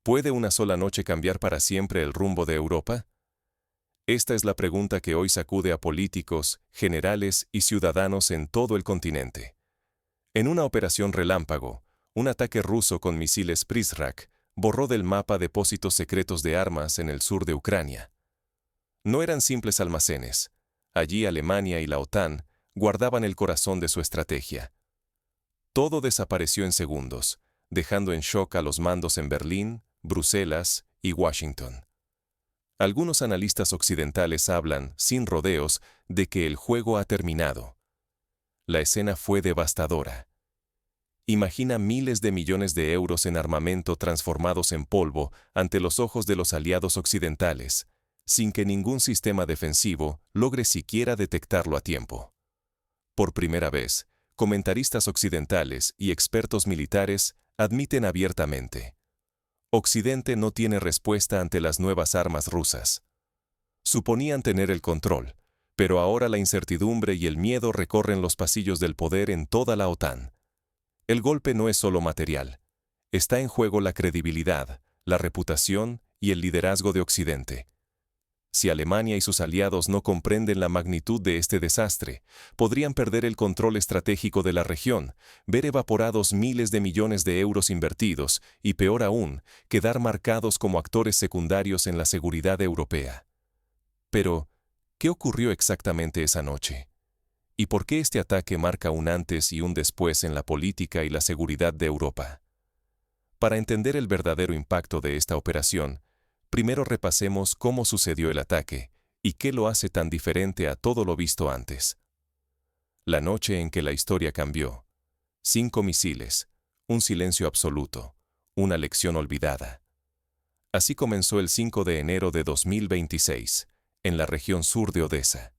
¿Puede una sola noche cambiar para siempre el rumbo de Europa? Esta es la pregunta que hoy sacude a políticos, generales y ciudadanos en todo el continente. En una operación relámpago, un ataque ruso con misiles Prizrak borró del mapa depósitos secretos de armas en el sur de Ucrania. No eran simples almacenes. Allí Alemania y la OTAN guardaban el corazón de su estrategia. Todo desapareció en segundos, dejando en shock a los mandos en Berlín, Bruselas y Washington. Algunos analistas occidentales hablan, sin rodeos, de que el juego ha terminado. La escena fue devastadora. Imagina miles de millones de euros en armamento transformados en polvo ante los ojos de los aliados occidentales, sin que ningún sistema defensivo logre siquiera detectarlo a tiempo. Por primera vez, comentaristas occidentales y expertos militares admiten abiertamente: Occidente no tiene respuesta ante las nuevas armas rusas. Suponían tener el control, pero ahora la incertidumbre y el miedo recorren los pasillos del poder en toda la OTAN. El golpe no es solo material. Está en juego la credibilidad, la reputación y el liderazgo de Occidente. Si Alemania y sus aliados no comprenden la magnitud de este desastre, podrían perder el control estratégico de la región, ver evaporados miles de millones de euros invertidos y, peor aún, quedar marcados como actores secundarios en la seguridad europea. Pero, ¿qué ocurrió exactamente esa noche? ¿Y por qué este ataque marca un antes y un después en la política y la seguridad de Europa? Para entender el verdadero impacto de esta operación, primero repasemos cómo sucedió el ataque y qué lo hace tan diferente a todo lo visto antes. La noche en que la historia cambió. 5 misiles, un silencio absoluto, una lección olvidada. Así comenzó el 5 de enero de 2026, en la región sur de Odessa.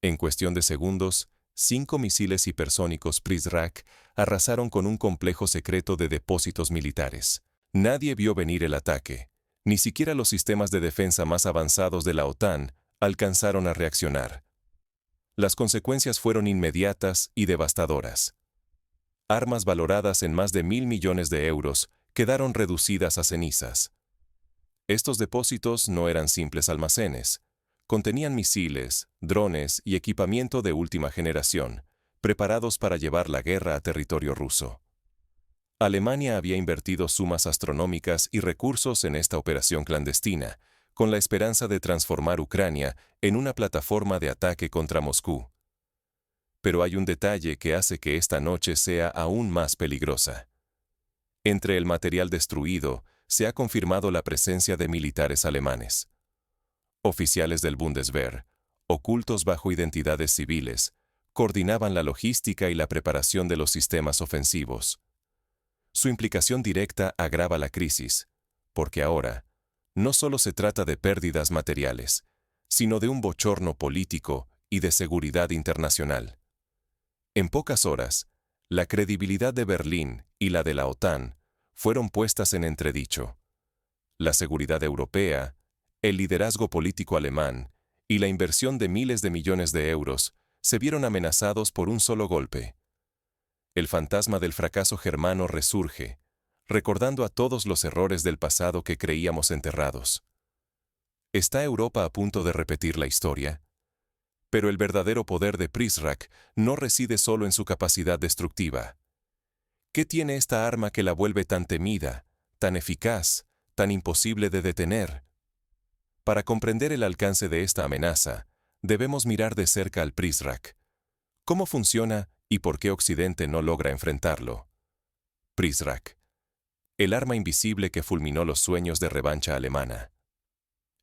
En cuestión de segundos, 5 misiles hipersónicos Prizrak arrasaron con un complejo secreto de depósitos militares. Nadie vio venir el ataque. Ni siquiera los sistemas de defensa más avanzados de la OTAN alcanzaron a reaccionar. Las consecuencias fueron inmediatas y devastadoras. Armas valoradas en más de 1.000 millones de euros quedaron reducidas a cenizas. Estos depósitos no eran simples almacenes. Contenían misiles, drones y equipamiento de última generación, preparados para llevar la guerra a territorio ruso. Alemania había invertido sumas astronómicas y recursos en esta operación clandestina, con la esperanza de transformar Ucrania en una plataforma de ataque contra Moscú. Pero hay un detalle que hace que esta noche sea aún más peligrosa. Entre el material destruido, se ha confirmado la presencia de militares alemanes. Oficiales del Bundeswehr, ocultos bajo identidades civiles, coordinaban la logística y la preparación de los sistemas ofensivos. Su implicación directa agrava la crisis, porque ahora no solo se trata de pérdidas materiales, sino de un bochorno político y de seguridad internacional. En pocas horas, la credibilidad de Berlín y la de la OTAN fueron puestas en entredicho. La seguridad europea, el liderazgo político alemán y la inversión de miles de millones de euros se vieron amenazados por un solo golpe. El fantasma del fracaso germano resurge, recordando a todos los errores del pasado que creíamos enterrados. ¿Está Europa a punto de repetir la historia? Pero el verdadero poder de Prizrak no reside solo en su capacidad destructiva. ¿Qué tiene esta arma que la vuelve tan temida, tan eficaz, tan imposible de detener? Para comprender el alcance de esta amenaza, debemos mirar de cerca al Prizrak. ¿Cómo funciona y por qué Occidente no logra enfrentarlo? Prizrak, el arma invisible que fulminó los sueños de revancha alemana.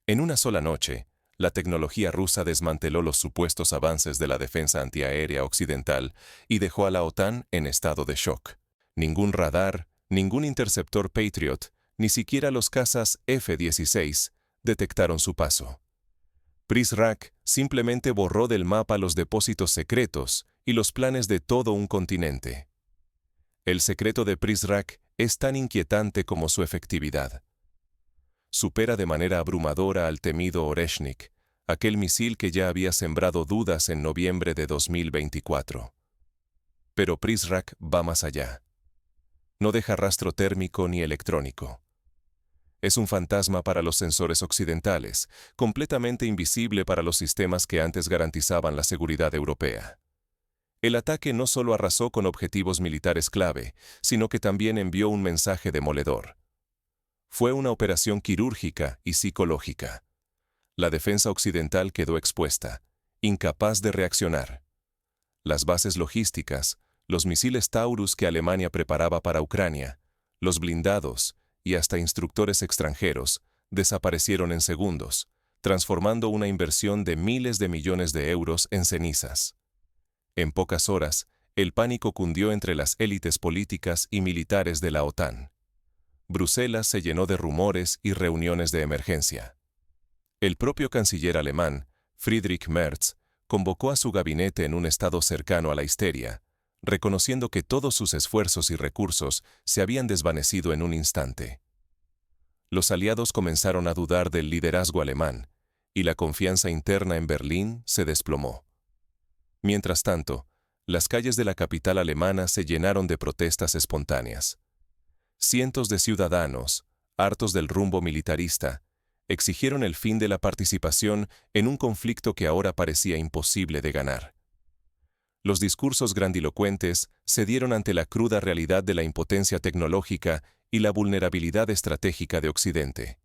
En una sola noche, la tecnología rusa desmanteló los supuestos avances de la defensa antiaérea occidental y dejó a la OTAN en estado de shock. Ningún radar, ningún interceptor Patriot, ni siquiera los cazas F-16 detectaron su paso. Prizrak simplemente borró del mapa los depósitos secretos y los planes de todo un continente. El secreto de Prizrak es tan inquietante como su efectividad. Supera de manera abrumadora al temido Oreshnik, aquel misil que ya había sembrado dudas en noviembre de 2024. Pero Prizrak va más allá. No deja rastro térmico ni electrónico. Es un fantasma para los sensores occidentales, completamente invisible para los sistemas que antes garantizaban la seguridad europea. El ataque no solo arrasó con objetivos militares clave, sino que también envió un mensaje demoledor. Fue una operación quirúrgica y psicológica. La defensa occidental quedó expuesta, incapaz de reaccionar. Las bases logísticas, los misiles Taurus que Alemania preparaba para Ucrania, los blindados y hasta instructores extranjeros desaparecieron en segundos, transformando una inversión de miles de millones de euros en cenizas. En pocas horas, el pánico cundió entre las élites políticas y militares de la OTAN. Bruselas se llenó de rumores y reuniones de emergencia. El propio canciller alemán, Friedrich Merz, convocó a su gabinete en un estado cercano a la histeria, reconociendo que todos sus esfuerzos y recursos se habían desvanecido en un instante. Los aliados comenzaron a dudar del liderazgo alemán, y la confianza interna en Berlín se desplomó. Mientras tanto, las calles de la capital alemana se llenaron de protestas espontáneas. Cientos de ciudadanos, hartos del rumbo militarista, exigieron el fin de la participación en un conflicto que ahora parecía imposible de ganar. Los discursos grandilocuentes cedieron ante la cruda realidad de la impotencia tecnológica y la vulnerabilidad estratégica de Occidente.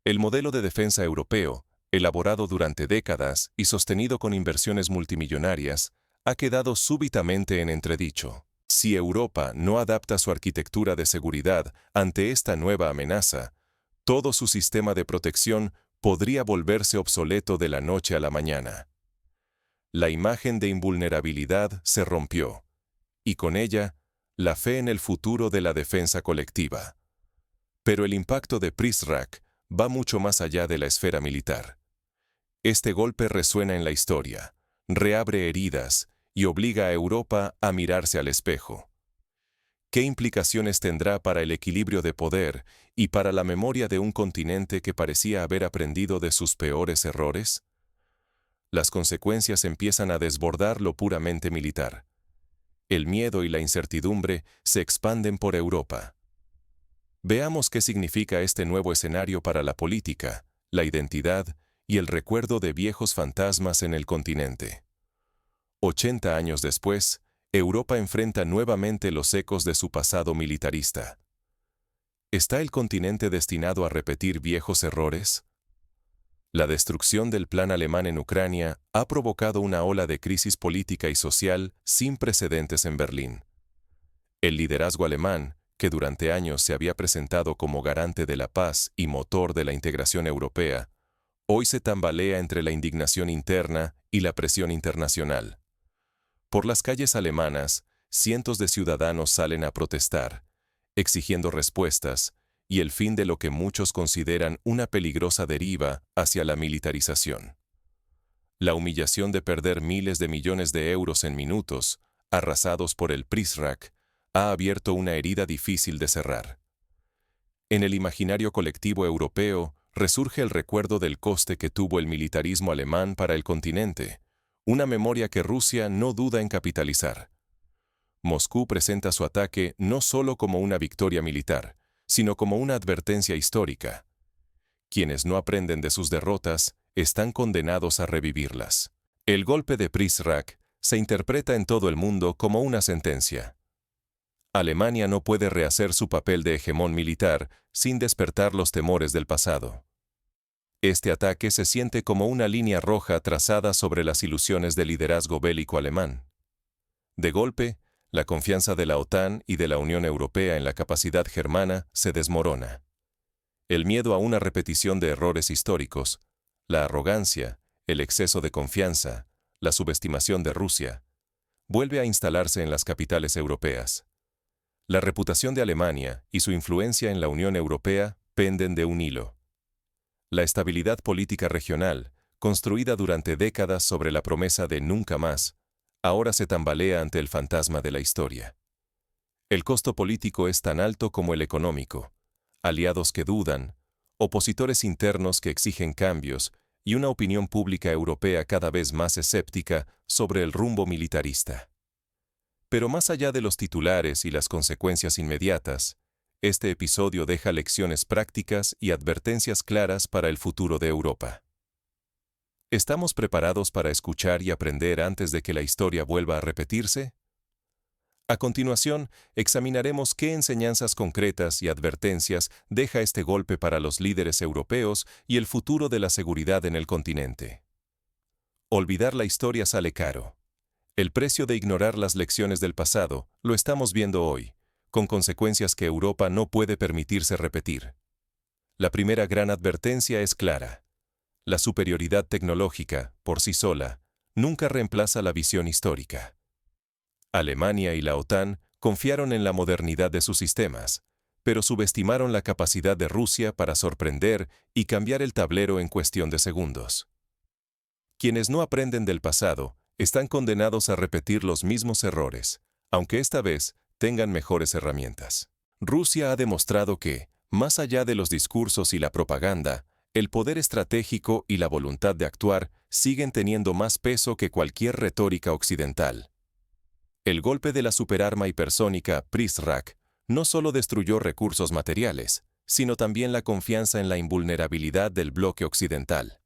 El modelo de defensa europeo, elaborado durante décadas y sostenido con inversiones multimillonarias, ha quedado súbitamente en entredicho. Si Europa no adapta su arquitectura de seguridad ante esta nueva amenaza, todo su sistema de protección podría volverse obsoleto de la noche a la mañana. La imagen de invulnerabilidad se rompió, y con ella, la fe en el futuro de la defensa colectiva. Pero el impacto de Prissrak va mucho más allá de la esfera militar. Este golpe resuena en la historia, reabre heridas y obliga a Europa a mirarse al espejo. ¿Qué implicaciones tendrá para el equilibrio de poder y para la memoria de un continente que parecía haber aprendido de sus peores errores? Las consecuencias empiezan a desbordar lo puramente militar. El miedo y la incertidumbre se expanden por Europa. Veamos qué significa este nuevo escenario para la política, la identidad y el recuerdo de viejos fantasmas en el continente. 80 años después, Europa enfrenta nuevamente los ecos de su pasado militarista. ¿Está el continente destinado a repetir viejos errores? La destrucción del plan alemán en Ucrania ha provocado una ola de crisis política y social sin precedentes en Berlín. El liderazgo alemán, que durante años se había presentado como garante de la paz y motor de la integración europea, hoy se tambalea entre la indignación interna y la presión internacional. Por las calles alemanas, cientos de ciudadanos salen a protestar, exigiendo respuestas y el fin de lo que muchos consideran una peligrosa deriva hacia la militarización. La humillación de perder miles de millones de euros en minutos, arrasados por el Prissrak, ha abierto una herida difícil de cerrar. En el imaginario colectivo europeo resurge el recuerdo del coste que tuvo el militarismo alemán para el continente, una memoria que Rusia no duda en capitalizar. Moscú presenta su ataque no solo como una victoria militar, sino como una advertencia histórica. Quienes no aprenden de sus derrotas están condenados a revivirlas. El golpe de Prissrak se interpreta en todo el mundo como una sentencia. Alemania no puede rehacer su papel de hegemón militar sin despertar los temores del pasado. Este ataque se siente como una línea roja trazada sobre las ilusiones del liderazgo bélico alemán. De golpe, la confianza de la OTAN y de la Unión Europea en la capacidad germana se desmorona. El miedo a una repetición de errores históricos, la arrogancia, el exceso de confianza, la subestimación de Rusia, vuelve a instalarse en las capitales europeas. La reputación de Alemania y su influencia en la Unión Europea penden de un hilo. La estabilidad política regional, construida durante décadas sobre la promesa de nunca más, ahora se tambalea ante el fantasma de la historia. El costo político es tan alto como el económico, aliados que dudan, opositores internos que exigen cambios y una opinión pública europea cada vez más escéptica sobre el rumbo militarista. Pero más allá de los titulares y las consecuencias inmediatas, este episodio deja lecciones prácticas y advertencias claras para el futuro de Europa. ¿Estamos preparados para escuchar y aprender antes de que la historia vuelva a repetirse? A continuación, examinaremos qué enseñanzas concretas y advertencias deja este golpe para los líderes europeos y el futuro de la seguridad en el continente. Olvidar la historia sale caro. El precio de ignorar las lecciones del pasado lo estamos viendo hoy, con consecuencias que Europa no puede permitirse repetir. La primera gran advertencia es clara. La superioridad tecnológica, por sí sola, nunca reemplaza la visión histórica. Alemania y la OTAN confiaron en la modernidad de sus sistemas, pero subestimaron la capacidad de Rusia para sorprender y cambiar el tablero en cuestión de segundos. Quienes no aprenden del pasado están condenados a repetir los mismos errores, aunque esta vez tengan mejores herramientas. Rusia ha demostrado que, más allá de los discursos y la propaganda, el poder estratégico y la voluntad de actuar siguen teniendo más peso que cualquier retórica occidental. El golpe de la superarma hipersónica PRISRAC no solo destruyó recursos materiales, sino también la confianza en la invulnerabilidad del bloque occidental.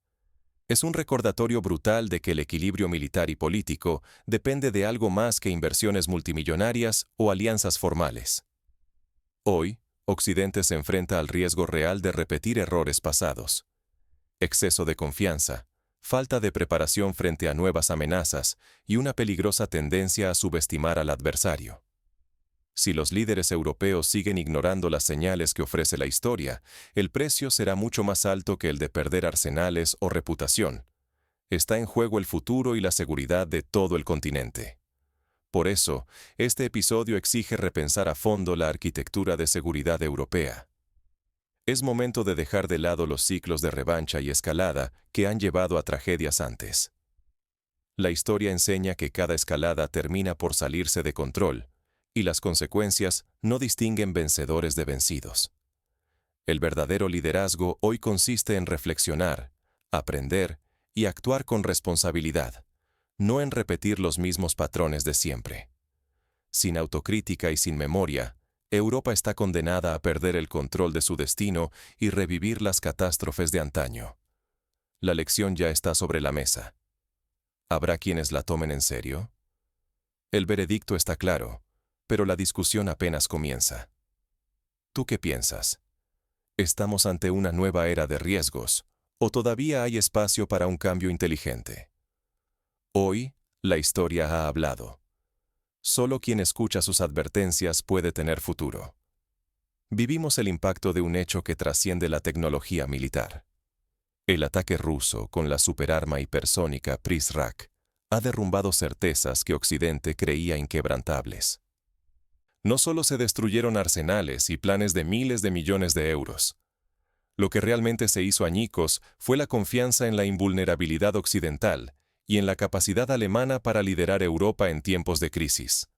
Es un recordatorio brutal de que el equilibrio militar y político depende de algo más que inversiones multimillonarias o alianzas formales. Hoy, Occidente se enfrenta al riesgo real de repetir errores pasados. Exceso de confianza, falta de preparación frente a nuevas amenazas y una peligrosa tendencia a subestimar al adversario. Si los líderes europeos siguen ignorando las señales que ofrece la historia, el precio será mucho más alto que el de perder arsenales o reputación. Está en juego el futuro y la seguridad de todo el continente. Por eso, este episodio exige repensar a fondo la arquitectura de seguridad europea. Es momento de dejar de lado los ciclos de revancha y escalada que han llevado a tragedias antes. La historia enseña que cada escalada termina por salirse de control, y las consecuencias no distinguen vencedores de vencidos. El verdadero liderazgo hoy consiste en reflexionar, aprender y actuar con responsabilidad, no en repetir los mismos patrones de siempre. Sin autocrítica y sin memoria, Europa está condenada a perder el control de su destino y revivir las catástrofes de antaño. La lección ya está sobre la mesa. ¿Habrá quienes la tomen en serio? El veredicto está claro, pero la discusión apenas comienza. ¿Tú qué piensas? ¿Estamos ante una nueva era de riesgos, o todavía hay espacio para un cambio inteligente? Hoy, la historia ha hablado. Solo quien escucha sus advertencias puede tener futuro. Vivimos el impacto de un hecho que trasciende la tecnología militar. El ataque ruso con la superarma hipersónica PRISRAC ha derrumbado certezas que Occidente creía inquebrantables. No solo se destruyeron arsenales y planes de miles de millones de euros. Lo que realmente se hizo añicos fue la confianza en la invulnerabilidad occidental y en la capacidad alemana para liderar Europa en tiempos de crisis.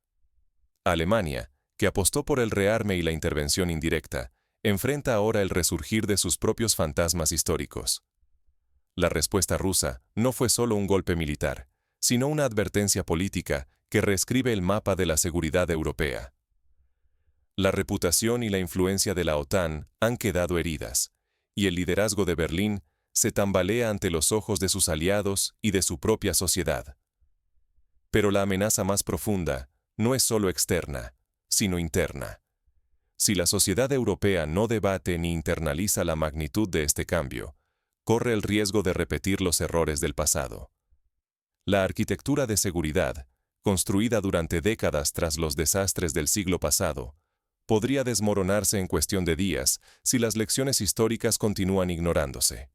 Alemania, que apostó por el rearme y la intervención indirecta, enfrenta ahora el resurgir de sus propios fantasmas históricos. La respuesta rusa no fue solo un golpe militar, sino una advertencia política que reescribe el mapa de la seguridad europea. La reputación y la influencia de la OTAN han quedado heridas, y el liderazgo de Berlín se tambalea ante los ojos de sus aliados y de su propia sociedad. Pero la amenaza más profunda no es solo externa, sino interna. Si la sociedad europea no debate ni internaliza la magnitud de este cambio, corre el riesgo de repetir los errores del pasado. La arquitectura de seguridad, construida durante décadas tras los desastres del siglo pasado, podría desmoronarse en cuestión de días si las lecciones históricas continúan ignorándose.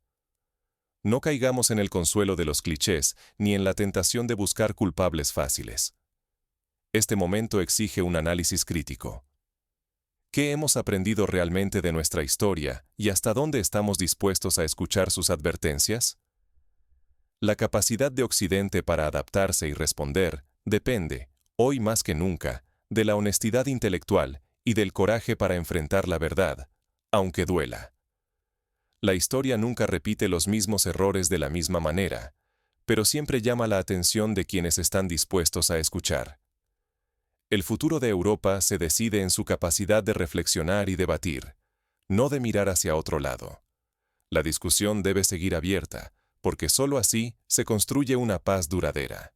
No caigamos en el consuelo de los clichés ni en la tentación de buscar culpables fáciles. Este momento exige un análisis crítico. ¿Qué hemos aprendido realmente de nuestra historia y hasta dónde estamos dispuestos a escuchar sus advertencias? La capacidad de Occidente para adaptarse y responder depende, hoy más que nunca, de la honestidad intelectual y del coraje para enfrentar la verdad, aunque duela. La historia nunca repite los mismos errores de la misma manera, pero siempre llama la atención de quienes están dispuestos a escuchar. El futuro de Europa se decide en su capacidad de reflexionar y debatir, no de mirar hacia otro lado. La discusión debe seguir abierta, porque sólo así se construye una paz duradera.